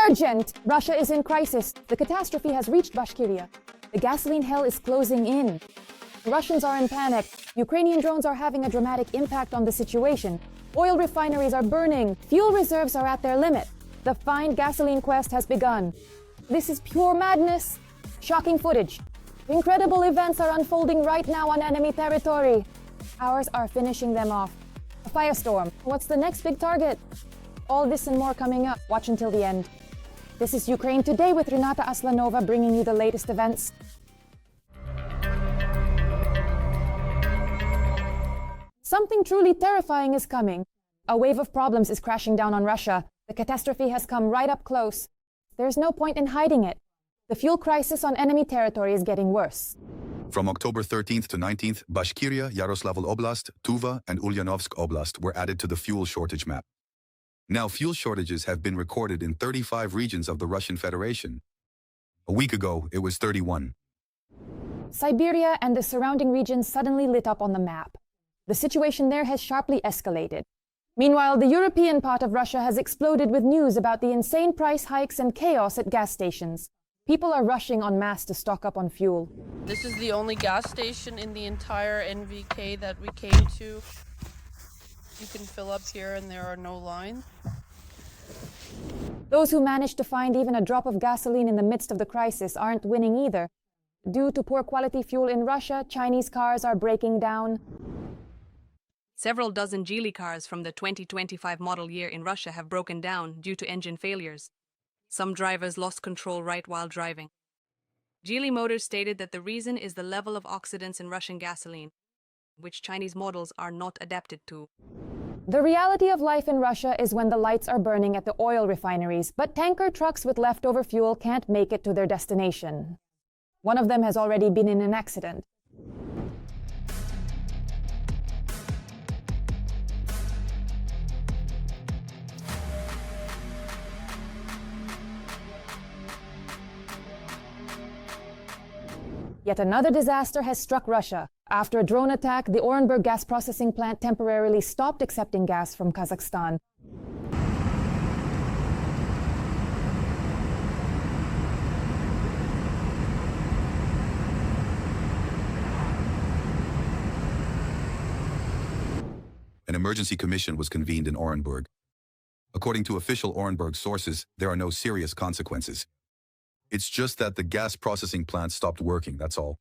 Urgent! Russia is in crisis. The catastrophe has reached Bashkir. The gasoline hell is closing in. The Russians are in panic. Ukrainian drones are having a dramatic impact on the situation. Oil refineries are burning. Fuel reserves are at their limit. The find gasoline quest has begun. This is pure madness. Shocking footage. Incredible events are unfolding right now on enemy territory. Ours are finishing them off. A firestorm. What's the next big target? All this and more coming up. Watch until the end. This is Ukraine Today with Renata Aslanova bringing you the latest events. Something truly terrifying is coming. A wave of problems is crashing down on Russia. The catastrophe has come right up close. There's no point in hiding it. The fuel crisis on enemy territory is getting worse. From October 13th to 19th, Bashkir, Yaroslavl Oblast, Tuva, and Ulyanovsk Oblast were added to the fuel shortage map. Now, fuel shortages have been recorded in 35 regions of the Russian Federation. A week ago, it was 31. Siberia and the surrounding regions suddenly lit up on the map. The situation there has sharply escalated. Meanwhile, the European part of Russia has exploded with news about the insane price hikes and chaos at gas stations. People are rushing en masse to stock up on fuel. This is the only gas station in the entire NVK that we came to. You can fill up here and there are no lines. Those who manage to find even a drop of gasoline in the midst of the crisis aren't winning either. Due to poor quality fuel in Russia, Chinese cars are breaking down. Several dozen Geely cars from the 2025 model year in Russia have broken down due to engine failures. Some drivers lost control right while driving. Geely Motors stated that the reason is the level of oxidants in Russian gasoline, which Chinese models are not adapted to. The reality of life in Russia is when the lights are burning at the oil refineries, but tanker trucks with leftover fuel can't make it to their destination. One of them has already been in an accident. Yet another disaster has struck Russia. After a drone attack, the Orenburg gas processing plant temporarily stopped accepting gas from Kazakhstan. An emergency commission was convened in Orenburg. According to official Orenburg sources, there are no serious consequences. It's just that the gas processing plant stopped working, that's all.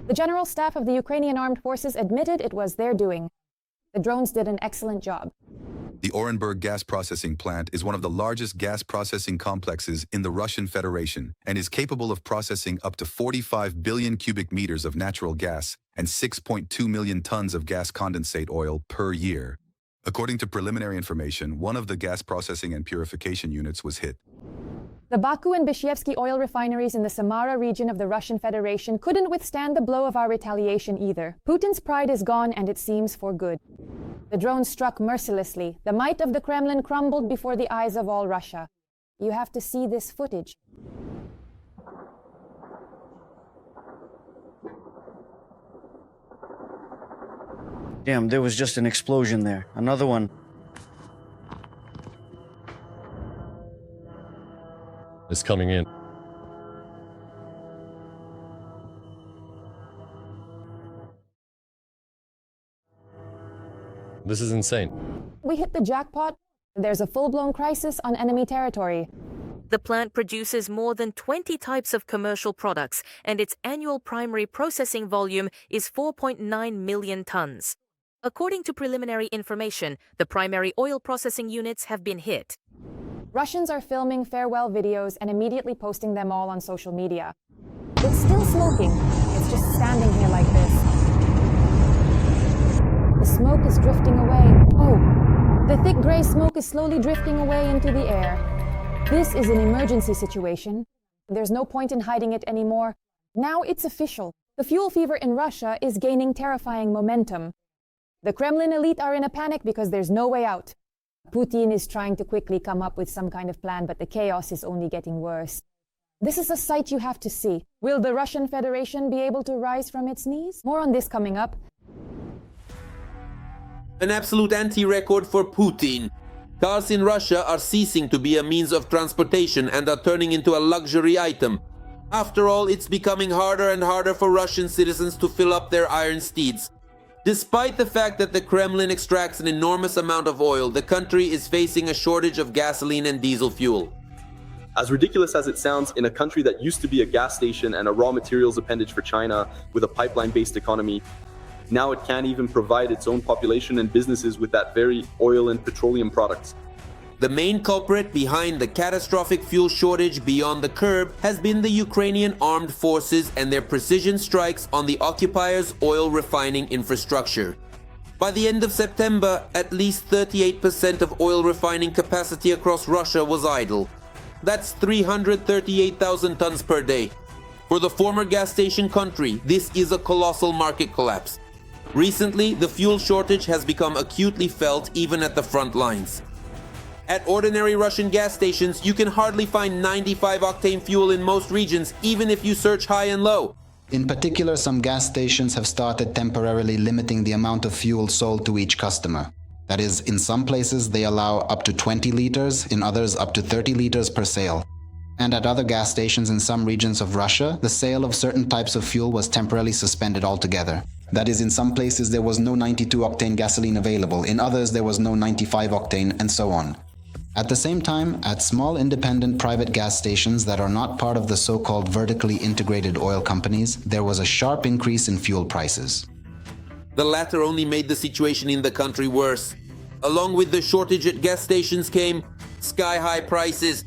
The General Staff of the Ukrainian Armed Forces admitted it was their doing. The drones did an excellent job. The Orenburg gas processing plant is one of the largest gas processing complexes in the Russian Federation and is capable of processing up to 45 billion cubic meters of natural gas and 6.2 million tons of gas condensate oil per year. According to preliminary information, one of the gas processing and purification units was hit. The Baku and Bishevsky oil refineries in the Samara region of the Russian Federation couldn't withstand the blow of our retaliation either. Putin's pride is gone, and it seems for good. The drones struck mercilessly. The might of the Kremlin crumbled before the eyes of all Russia. You have to see this footage. Damn, there was just an explosion there. Another one. Is coming in. This is insane. We hit the jackpot. There's a full-blown crisis on enemy territory. The plant produces more than 20 types of commercial products, and its annual primary processing volume is 4.9 million tons. According to preliminary information, the primary oil processing units have been hit. Russians are filming farewell videos and immediately posting them all on social media. It's still smoking. It's just standing here like this. The smoke is drifting away. Oh, the thick gray smoke is slowly drifting away into the air. This is an emergency situation. There's no point in hiding it anymore. Now it's official. The fuel fever in Russia is gaining terrifying momentum. The Kremlin elite are in a panic because there's no way out. Putin is trying to quickly come up with some kind of plan, but the chaos is only getting worse. This is a sight you have to see. Will the Russian Federation be able to rise from its knees? More on this coming up. An absolute anti-record for Putin. Cars in Russia are ceasing to be a means of transportation and are turning into a luxury item. After all, it's becoming harder and harder for Russian citizens to fill up their iron steeds. Despite the fact that the Kremlin extracts an enormous amount of oil, the country is facing a shortage of gasoline and diesel fuel. As ridiculous as it sounds, in a country that used to be a gas station and a raw materials appendage for China with a pipeline-based economy, now it can't even provide its own population and businesses with that very oil and petroleum products. The main culprit behind the catastrophic fuel shortage beyond the curb has been the Ukrainian armed forces and their precision strikes on the occupiers' oil refining infrastructure. By the end of September, at least 38% of oil refining capacity across Russia was idle. That's 338,000 tons per day. For the former gas station country, this is a colossal market collapse. Recently, the fuel shortage has become acutely felt even at the front lines. At ordinary Russian gas stations, you can hardly find 95-octane fuel in most regions, even if you search high and low. In particular, some gas stations have started temporarily limiting the amount of fuel sold to each customer. That is, in some places they allow up to 20 liters, in others up to 30 liters per sale. And at other gas stations in some regions of Russia, the sale of certain types of fuel was temporarily suspended altogether. That is, in some places there was no 92-octane gasoline available, in others there was no 95-octane, and so on. At the same time, at small independent private gas stations that are not part of the so-called vertically integrated oil companies, there was a sharp increase in fuel prices. The latter only made the situation in the country worse. Along with the shortage at gas stations came sky-high prices.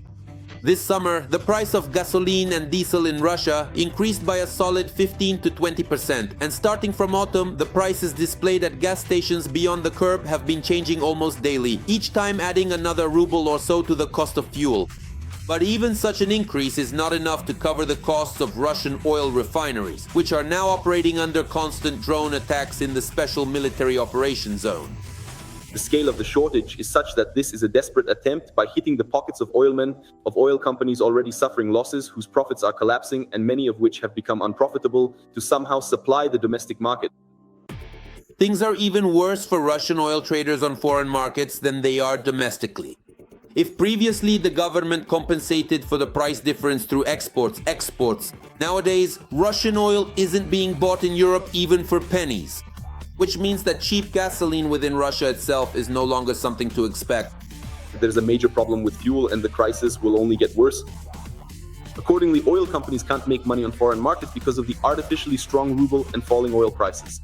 This summer, the price of gasoline and diesel in Russia increased by a solid 15 to 20%, and starting from autumn, the prices displayed at gas stations beyond the curb have been changing almost daily, each time adding another ruble or so to the cost of fuel. But even such an increase is not enough to cover the costs of Russian oil refineries, which are now operating under constant drone attacks in the special military operation zone. The scale of the shortage is such that this is a desperate attempt by hitting the pockets of oilmen, of oil companies already suffering losses, whose profits are collapsing and many of which have become unprofitable, to somehow supply the domestic market. Things are even worse for Russian oil traders on foreign markets than they are domestically. If previously the government compensated for the price difference through exports, nowadays Russian oil isn't being bought in Europe even for pennies. Which means that cheap gasoline within Russia itself is no longer something to expect. There's a major problem with fuel and the crisis will only get worse. Accordingly, oil companies can't make money on foreign markets because of the artificially strong ruble and falling oil prices.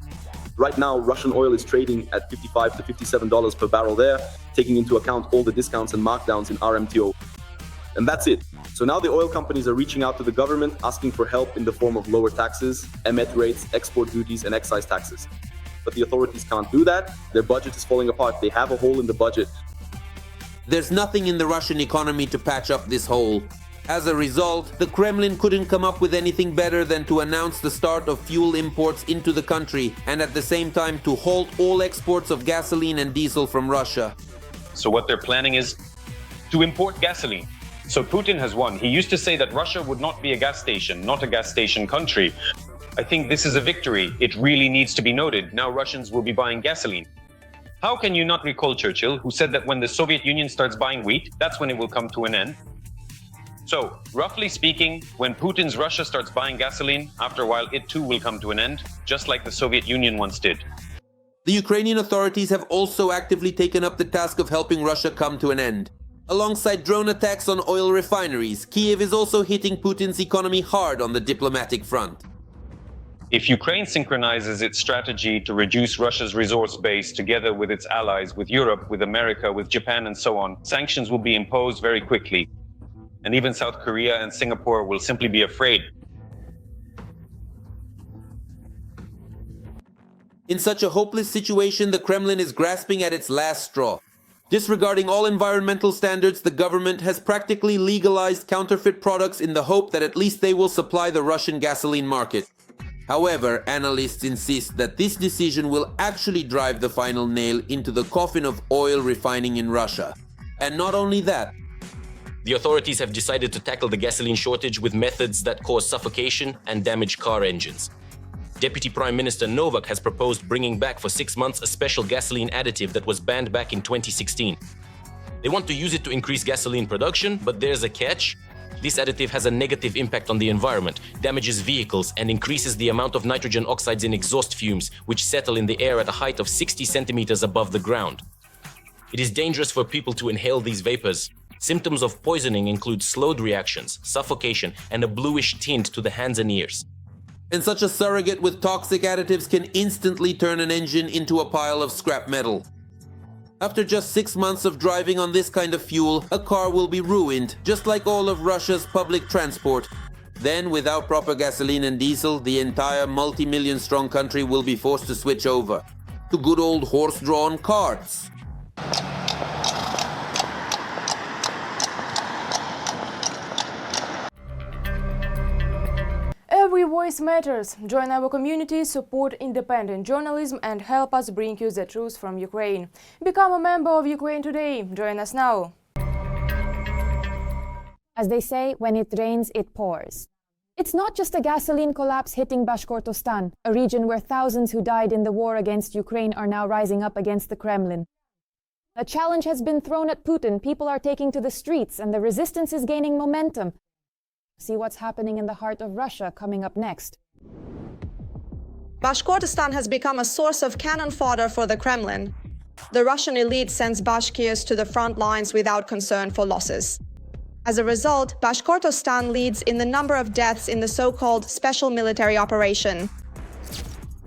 Right now, Russian oil is trading at $55 to $57 per barrel there, taking into account all the discounts and markdowns in RMTO. And that's it. So now the oil companies are reaching out to the government, asking for help in the form of lower taxes, emet rates, export duties, and excise taxes. But the authorities can't do that. Their budget is falling apart. They have a hole in the budget. There's nothing in the Russian economy to patch up this hole. As a result, the Kremlin couldn't come up with anything better than to announce the start of fuel imports into the country and at the same time to halt all exports of gasoline and diesel from Russia. So what they're planning is to import gasoline. So Putin has won. He used to say that Russia would not be a gas station, not a gas station country. I think this is a victory. It really needs to be noted. Now Russians will be buying gasoline. How can you not recall Churchill, who said that when the Soviet Union starts buying wheat, that's when it will come to an end? So, roughly speaking, when Putin's Russia starts buying gasoline, after a while it too will come to an end, just like the Soviet Union once did. The Ukrainian authorities have also actively taken up the task of helping Russia come to an end. Alongside drone attacks on oil refineries, Kiev is also hitting Putin's economy hard on the diplomatic front. If Ukraine synchronizes its strategy to reduce Russia's resource base together with its allies, with Europe, with America, with Japan and so on, sanctions will be imposed very quickly. And even South Korea and Singapore will simply be afraid. In such a hopeless situation, the Kremlin is grasping at its last straw. Disregarding all environmental standards, the government has practically legalized counterfeit products in the hope that at least they will supply the Russian gasoline market. However, analysts insist that this decision will actually drive the final nail into the coffin of oil refining in Russia. And not only that. The authorities have decided to tackle the gasoline shortage with methods that cause suffocation and damage car engines. Deputy Prime Minister Novak has proposed bringing back for 6 months a special gasoline additive that was banned back in 2016. They want to use it to increase gasoline production, but there's a catch. This additive has a negative impact on the environment, damages vehicles, and increases the amount of nitrogen oxides in exhaust fumes, which settle in the air at a height of 60 centimeters above the ground. It is dangerous for people to inhale these vapors. Symptoms of poisoning include slowed reactions, suffocation, and a bluish tint to the hands and ears. And such a surrogate with toxic additives can instantly turn an engine into a pile of scrap metal. After just 6 months of driving on this kind of fuel, a car will be ruined, just like all of Russia's public transport. Then, without proper gasoline and diesel, the entire multi-million strong country will be forced to switch over to good old horse-drawn carts. Every voice matters. Join our community, support independent journalism, and help us bring you the truth from Ukraine. Become a member of Ukraine today. Join us now. As they say, when it rains, it pours. It's not just a gasoline collapse hitting Bashkortostan, a region where thousands who died in the war against Ukraine are now rising up against the Kremlin. A challenge has been thrown at Putin. People are taking to the streets, and the resistance is gaining momentum. See what's happening in the heart of Russia coming up next. Bashkortostan has become a source of cannon fodder for the Kremlin. The Russian elite sends Bashkirs to the front lines without concern for losses. As a result, Bashkortostan leads in the number of deaths in the so-called special military operation.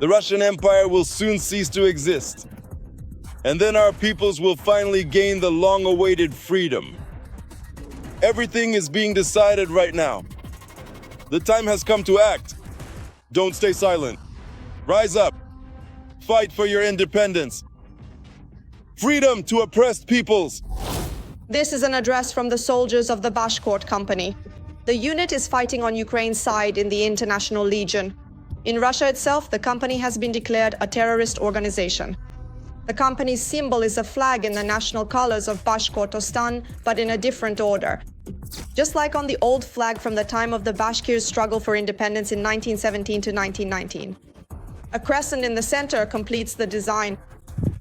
The Russian Empire will soon cease to exist. And then our peoples will finally gain the long-awaited freedom. Everything is being decided right now. The time has come to act. Don't stay silent. Rise up. Fight for your independence. Freedom to oppressed peoples. This is an address from the soldiers of the Bashkort Company. The unit is fighting on Ukraine's side in the International Legion. In Russia itself, the company has been declared a terrorist organization. The company's symbol is a flag in the national colors of Bashkortostan, but in a different order. Just like on the old flag from the time of the Bashkir struggle for independence in 1917 to 1919. A crescent in the center completes the design.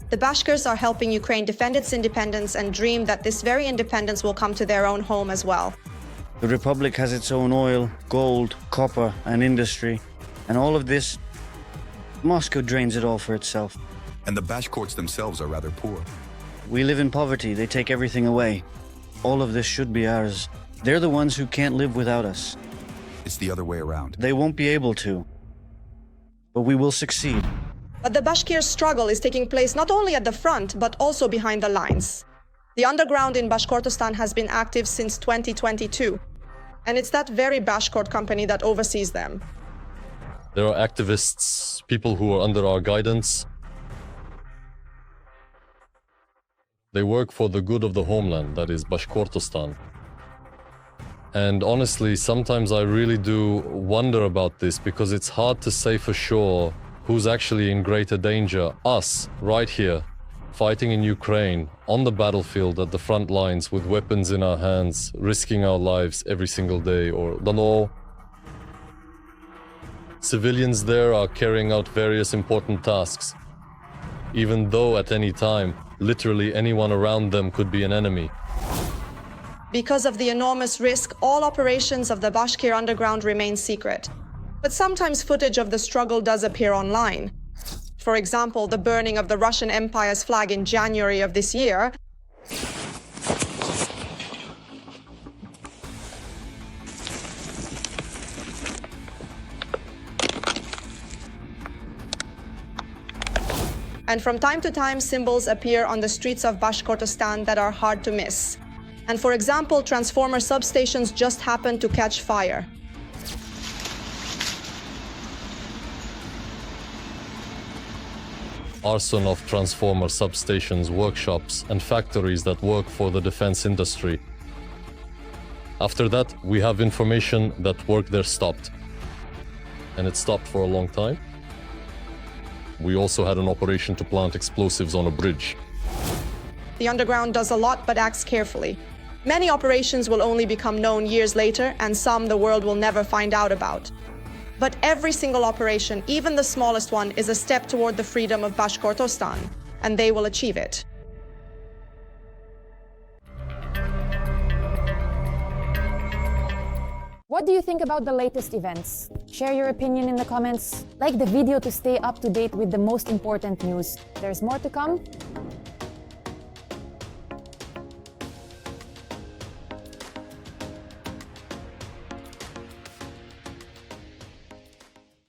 The Bashkirs are helping Ukraine defend its independence and dream that this very independence will come to their own home as well. The Republic has its own oil, gold, copper, and industry. And all of this, Moscow drains it all for itself. And the Bashkorts themselves are rather poor. We live in poverty. They take everything away. All of this should be ours. They're the ones who can't live without us. It's the other way around. They won't be able to. But we will succeed. But the Bashkir struggle is taking place not only at the front, but also behind the lines. The underground in Bashkortostan has been active since 2022. And it's that very Bashkort company that oversees them. There are activists, people who are under our guidance. They work for the good of the homeland, that is Bashkortostan. And honestly, sometimes I really do wonder about this because it's hard to say for sure who's actually in greater danger. Us, right here, fighting in Ukraine, on the battlefield at the front lines with weapons in our hands, risking our lives every single day, or don't know. Civilians there are carrying out various important tasks, even though at any time, literally anyone around them could be an enemy. Because of the enormous risk, all operations of the Bashkir underground remain secret. But sometimes footage of the struggle does appear online. For example, the burning of the Russian Empire's flag in January of this year. And from time to time, symbols appear on the streets of Bashkortostan that are hard to miss. And for example, transformer substations just happen to catch fire. Arson of transformer substations, workshops, and factories that work for the defense industry. After that, we have information that work there stopped. And it stopped for a long time. We also had an operation to plant explosives on a bridge. The underground does a lot but acts carefully. Many operations will only become known years later, and some the world will never find out about. But every single operation, even the smallest one, is a step toward the freedom of Bashkortostan, and they will achieve it. What do you think about the latest events? Share your opinion in the comments. Like the video to stay up to date with the most important news. There's more to come.